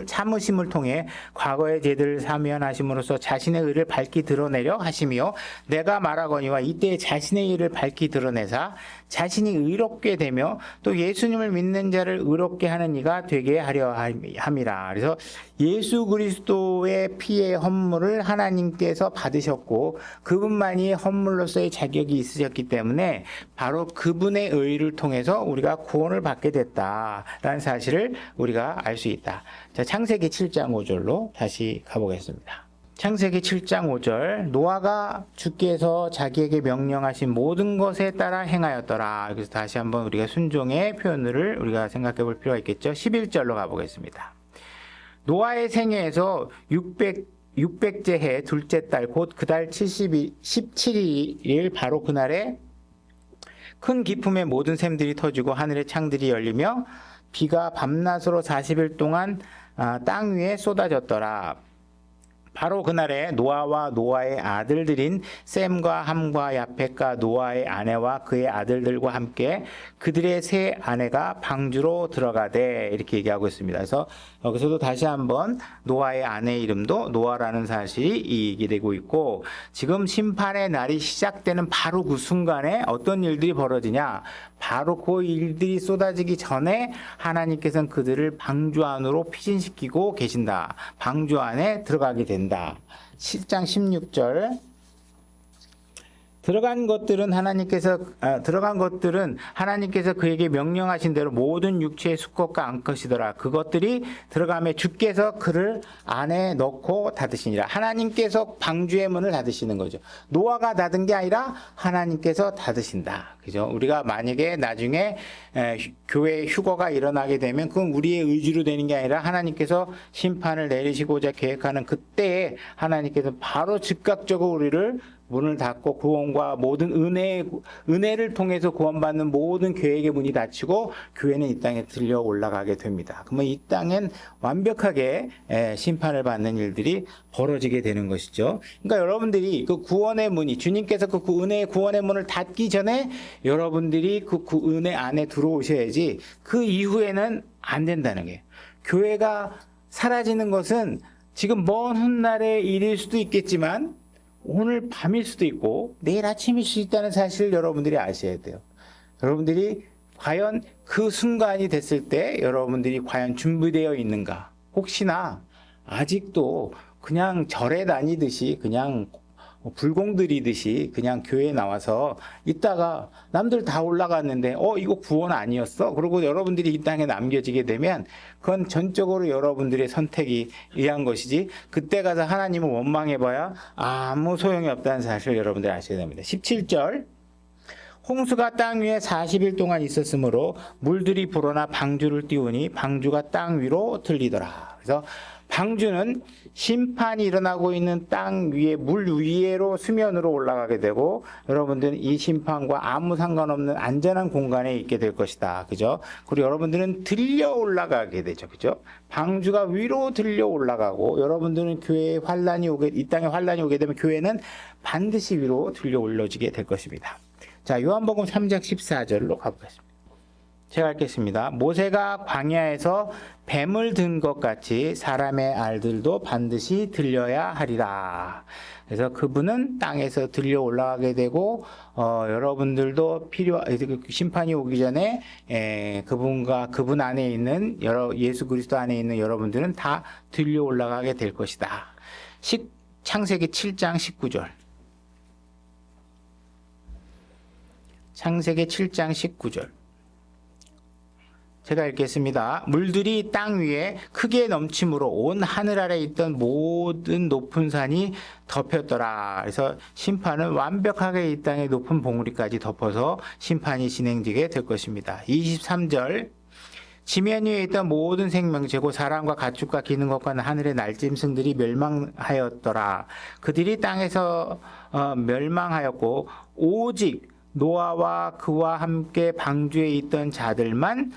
참으심을 통해 과거의 죄들을 사면하심으로써 자신의 의를 밝히 드러내려 하심이요 내가 말하거니와 이때 자신의 의를 밝히 드러내사 자신이 의롭게 되며 또 예수님을 믿는 자를 의롭게 하는 이가 되게 하려 함이라. 그래서 예수 그리스도의 피의 헌물을 하나님께서 받으셨고 그분만이 헌물로서의 자격이 있으셨기 때문에 바로 그분의 의를 통해서 우리가 구원을 받게 됐다라는 사실을 우리가 알 수 있다. 자, 창세기 7장 5절로 다시 가보겠습니다. 창세기 7장 5절 노아가 주께서 자기에게 명령하신 모든 것에 따라 행하였더라. 그래서 다시 한번 우리가 순종의 표현을 우리가 생각해 볼 필요가 있겠죠. 11절로 가보겠습니다. 노아의 생애에서 600째 해 둘째 달 곧 그 달 17일 바로 그날에 큰 기품의 모든 샘들이 터지고 하늘의 창들이 열리며 비가 밤낮으로 40일 동안 땅 위에 쏟아졌더라. 바로 그날에 노아와 노아의 아들들인 셈과 함과 야펫과 노아의 아내와 그의 아들들과 함께 그들의 세 아내가 방주로 들어가되 이렇게 얘기하고 있습니다. 그래서 여기서도 다시 한번 노아의 아내 이름도 노아라는 사실이 얘기되고 있고 지금 심판의 날이 시작되는 바로 그 순간에 어떤 일들이 벌어지냐 바로 그 일들이 쏟아지기 전에 하나님께서는 그들을 방주 안으로 피신시키고 계신다. 방주 안에 들어가게 된다. 7장 16절 들어간 것들은 하나님께서 그에게 명령하신 대로 모든 육체의 수컷과 암컷이더라. 그것들이 들어가며 주께서 그를 안에 넣고 닫으시니라. 하나님께서 방주의 문을 닫으시는 거죠. 노아가 닫은 게 아니라 하나님께서 닫으신다. 그죠? 우리가 만약에 나중에 교회 휴거가 일어나게 되면 그건 우리의 의지로 되는 게 아니라 하나님께서 심판을 내리시고자 계획하는 그때에 하나님께서 바로 즉각적으로 우리를 문을 닫고 구원과 모든 은혜를 통해서 구원받는 모든 교회의 문이 닫히고 교회는 이 땅에 들려 올라가게 됩니다. 그러면 이 땅엔 완벽하게 심판을 받는 일들이 벌어지게 되는 것이죠. 그러니까 여러분들이 그 구원의 문이 주님께서 그 은혜의 구원의 문을 닫기 전에 여러분들이 그 은혜 안에 들어오셔야지 그 이후에는 안 된다는 거예요. 교회가 사라지는 것은 지금 먼 훗날의 일일 수도 있겠지만 오늘 밤일 수도 있고 내일 아침일 수 있다는 사실을 여러분들이 아셔야 돼요. 여러분들이 과연 그 순간이 됐을 때 여러분들이 과연 준비되어 있는가? 혹시나 아직도 그냥 절에 다니듯이 그냥 불공들이듯이 그냥 교회에 나와서 있다가 남들 다 올라갔는데 이거 구원 아니었어? 그리고 여러분들이 이 땅에 남겨지게 되면 그건 전적으로 여러분들의 선택이 의한 것이지 그때 가서 하나님을 원망해봐야 아무 소용이 없다는 사실을 여러분들이 아셔야 됩니다. 17절 홍수가 땅 위에 40일 동안 있었으므로 물들이 불어나 방주를 띄우니 방주가 땅 위로 들리더라. 그래서 방주는 심판이 일어나고 있는 땅 위에 물 위로 수면으로 올라가게 되고 여러분들은 이 심판과 아무 상관없는 안전한 공간에 있게 될 것이다. 그죠? 그리고 여러분들은 들려 올라가게 되죠. 그죠? 방주가 위로 들려 올라가고 여러분들은 이 땅에 환란이 오게 되면 교회는 반드시 위로 들려 올려지게 될 것입니다. 자, 요한복음 3장 14절로 가보겠습니다. 제가 읽겠습니다. 모세가 광야에서 뱀을 든 것 같이 사람의 알들도 반드시 들려야 하리라. 그래서 그분은 땅에서 들려 올라가게 되고 여러분들도 심판이 오기 전에 그분과 그분 안에 있는 예수 그리스도 안에 있는 여러분들은 다 들려 올라가게 될 것이다. 창세기 7장 19절. 창세기 7장 19절. 제가 읽겠습니다. 물들이 땅 위에 크게 넘침으로 온 하늘 아래 있던 모든 높은 산이 덮였더라. 그래서 심판은 완벽하게 이 땅의 높은 봉우리까지 덮어서 심판이 진행되게 될 것입니다. 23절 지면 위에 있던 모든 생명체고 사람과 가축과 기는 것과 하늘의 날짐승들이 멸망하였더라. 그들이 땅에서 멸망하였고 오직 노아와 그와 함께 방주에 있던 자들만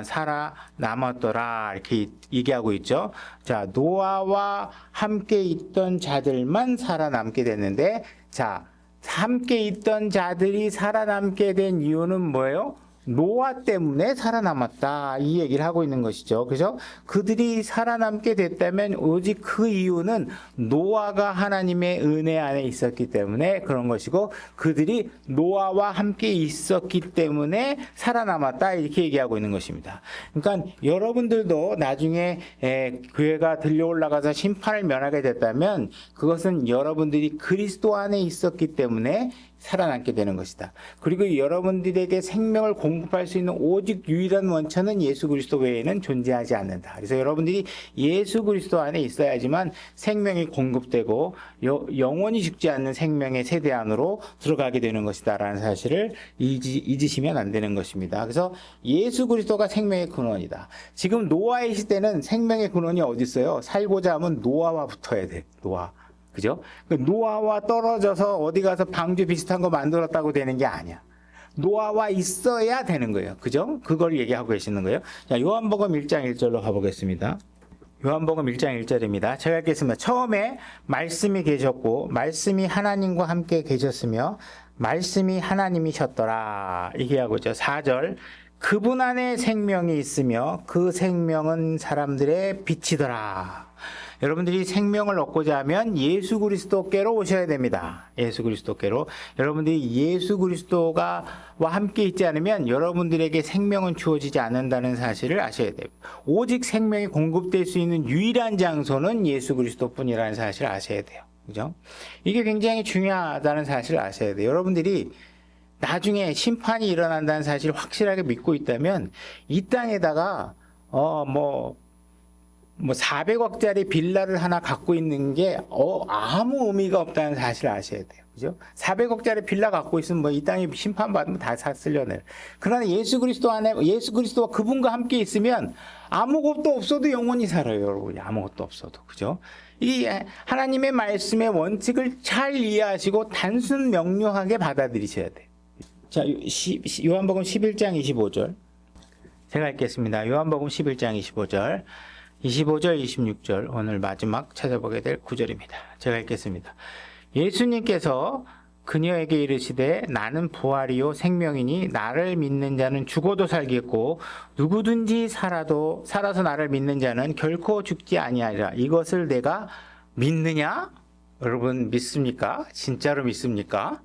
살아남았더라. 이렇게 얘기하고 있죠. 자, 노아와 함께 있던 자들만 살아남게 됐는데, 자, 함께 있던 자들이 살아남게 된 이유는 뭐예요? 노아 때문에 살아남았다. 이 얘기를 하고 있는 것이죠. 그래서 그들이 살아남게 됐다면 오직 그 이유는 노아가 하나님의 은혜 안에 있었기 때문에 그런 것이고 그들이 노아와 함께 있었기 때문에 살아남았다. 이렇게 얘기하고 있는 것입니다. 그러니까 여러분들도 나중에 교회가 들려 올라가서 심판을 면하게 됐다면 그것은 여러분들이 그리스도 안에 있었기 때문에 살아남게 되는 것이다. 그리고 여러분들에게 생명을 공급할 수 있는 오직 유일한 원천은 예수 그리스도 외에는 존재하지 않는다. 그래서 여러분들이 예수 그리스도 안에 있어야지만 생명이 공급되고 영원히 죽지 않는 생명의 세대 안으로 들어가게 되는 것이다라는 사실을 잊으시면 안 되는 것입니다. 그래서 예수 그리스도가 생명의 근원이다. 지금 노아의 시대는 생명의 근원이 어디 있어요? 살고자 하면 노아와 붙어야 돼. 노아. 그죠? 노아와 떨어져서 어디 가서 방주 비슷한 거 만들었다고 되는 게 아니야. 노아와 있어야 되는 거예요. 그죠? 그걸 얘기하고 계시는 거예요. 자, 요한복음 1장 1절로 가보겠습니다. 요한복음 1장 1절입니다. 제가 읽겠습니다. 처음에 말씀이 계셨고 말씀이 하나님과 함께 계셨으며 말씀이 하나님이셨더라. 얘기하고 있죠. 4절 그분 안에 생명이 있으며 그 생명은 사람들의 빛이더라. 여러분들이 생명을 얻고자 하면 예수 그리스도께로 오셔야 됩니다. 예수 그리스도께로. 여러분들이 예수 그리스도와 함께 있지 않으면 여러분들에게 생명은 주어지지 않는다는 사실을 아셔야 돼요. 오직 생명이 공급될 수 있는 유일한 장소는 예수 그리스도뿐이라는 사실을 아셔야 돼요. 그죠? 이게 굉장히 중요하다는 사실을 아셔야 돼요. 여러분들이 나중에 심판이 일어난다는 사실을 확실하게 믿고 있다면 이 땅에다가 400억짜리 빌라를 하나 갖고 있는 게 아무 의미가 없다는 사실을 아셔야 돼요. 그죠? 400억짜리 빌라 갖고 있으면 이 땅에 심판받으면 다 쓸려내요. 그러나 예수 그리스도 안에 예수 그리스도와 그분과 함께 있으면 아무것도 없어도 영원히 살아요, 여러분이. 아무것도 없어도. 그죠? 이 하나님의 말씀의 원칙을 잘 이해하시고 단순 명료하게 받아들이셔야 돼요. 자, 요한복음 11장 25절. 제가 읽겠습니다. 요한복음 11장 25절. 25절, 26절. 오늘 마지막 찾아보게 될 구절입니다. 제가 읽겠습니다. 예수님께서 그녀에게 이르시되 나는 부활이요 생명이니 나를 믿는 자는 죽어도 살겠고 누구든지 살아서 나를 믿는 자는 결코 죽지 아니하리라. 이것을 내가 믿느냐? 여러분 믿습니까? 진짜로 믿습니까?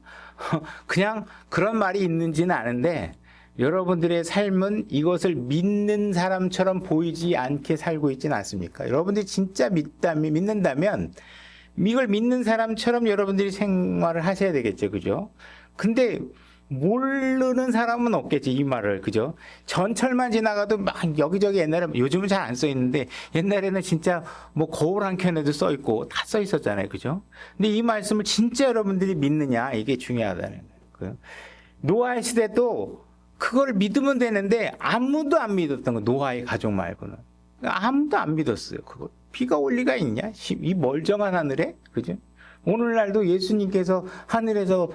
그냥 그런 말이 있는지는 아는데 여러분들의 삶은 이것을 믿는 사람처럼 보이지 않게 살고 있지는 않습니까? 여러분들이 진짜 믿는다면 이걸 믿는 사람처럼 여러분들이 생활을 하셔야 되겠죠. 그죠? 근데 모르는 사람은 없겠지, 이 말을. 그죠? 전철만 지나가도 막 여기저기 옛날에, 요즘은 잘 안 써 있는데 옛날에는 진짜 뭐 거울 한 켠에도 써 있고 다 써 있었잖아요. 그죠? 근데 이 말씀을 진짜 여러분들이 믿느냐, 이게 중요하다는 거예요. 노아의 시대도 그걸 믿으면 되는데 아무도 안 믿었던 거예요. 노아의 가족 말고는. 아무도 안 믿었어요. 그거. 비가 올 리가 있냐? 이 멀쩡한 하늘에? 그죠? 오늘날도 예수님께서 하늘에서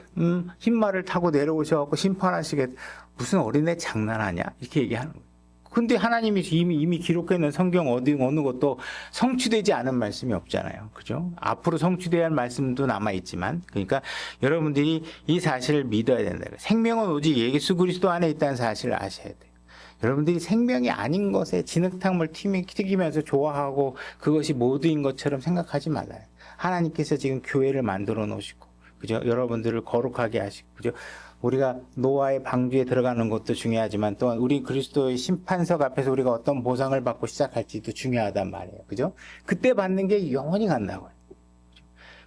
흰말을 타고 내려오셔서 심판하시겠, 무슨 어린애 장난하냐? 이렇게 얘기하는 거예요. 근데 하나님이 이미 기록해 놓은 성경 어느 것도 성취되지 않은 말씀이 없잖아요. 그죠? 앞으로 성취돼야 할 말씀도 남아있지만, 그러니까 여러분들이 이 사실을 믿어야 된다. 생명은 오직 예수 그리스도 안에 있다는 사실을 아셔야 돼요. 여러분들이 생명이 아닌 것에 진흙탕물 튀기면서 좋아하고 그것이 모두인 것처럼 생각하지 말아요. 하나님께서 지금 교회를 만들어 놓으시고, 그죠? 여러분들을 거룩하게 하시고, 그죠? 우리가 노아의 방주에 들어가는 것도 중요하지만 또한 우리 그리스도의 심판석 앞에서 우리가 어떤 보상을 받고 시작할지도 중요하단 말이에요. 그죠? 그때 받는 게 영원히 간다고요.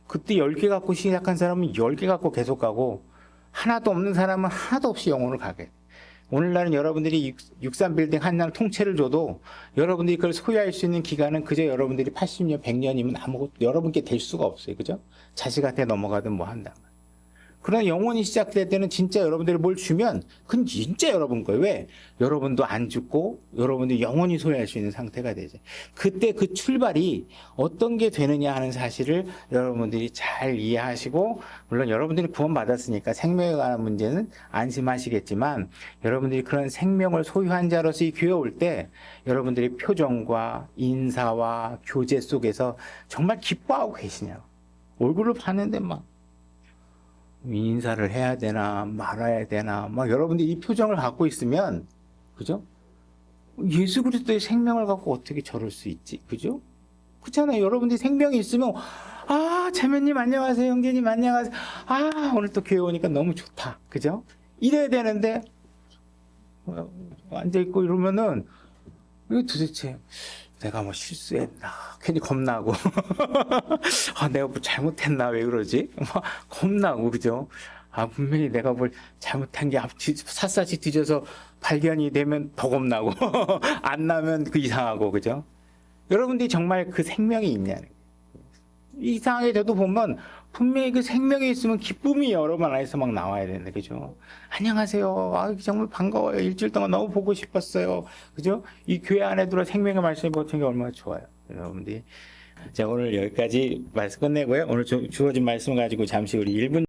그때 10개 갖고 시작한 사람은 10개 갖고 계속 가고 하나도 없는 사람은 하나도 없이 영원을 가게 돼요. 오늘날은 여러분들이 63빌딩 한 통째를 줘도 여러분들이 그걸 소유할 수 있는 기간은 그저 여러분들이 80년, 100년이면 아무것도 여러분께 될 수가 없어요. 그죠? 자식한테 넘어가든 뭐 한다. 그러나 영혼이 시작될 때는 진짜 여러분들이 뭘 주면 그건 진짜 여러분 거예요. 왜? 여러분도 안 죽고 여러분도 영원히 소유할 수 있는 상태가 되죠. 그때 그 출발이 어떤 게 되느냐 하는 사실을 여러분들이 잘 이해하시고, 물론 여러분들이 구원받았으니까 생명에 관한 문제는 안심하시겠지만 여러분들이 그런 생명을 소유한 자로서 이 교회 올 때 여러분들이 표정과 인사와 교제 속에서 정말 기뻐하고 계시냐고. 얼굴을 봤는데 막 인사를 해야 되나 말아야 되나 막 여러분들이 이 표정을 갖고 있으면, 그죠? 예수 그리스도의 생명을 갖고 어떻게 저럴 수 있지? 그죠? 그렇잖아요. 여러분들이 생명이 있으면 자매님 안녕하세요, 형제님 안녕하세요, 오늘 또 교회 오니까 너무 좋다, 그죠? 이래야 되는데 앉아있고 이러면은 이거 도대체 내가 뭐 실수했나, 괜히 겁나고 내가 뭐 잘못했나, 왜 그러지? 막 겁나고, 그죠? 분명히 내가 뭘 잘못한 게 샅샅이 뒤져서 발견이 되면 더 겁나고 안 나면 그 이상하고, 그죠? 여러분들이 정말 그 생명이 있냐는 거예요. 이상하게 저도 보면 분명히 그 생명이 있으면 기쁨이 여러분 안에서 막 나와야 되는데, 그죠? 안녕하세요. 정말 반가워요. 일주일 동안 너무 보고 싶었어요. 그죠? 이 교회 안에 들어 생명의 말씀이 버틴 게 얼마나 좋아요. 여러분들이. 자, 오늘 여기까지 말씀 끝내고요. 오늘 주어진 말씀 가지고 잠시 우리 1분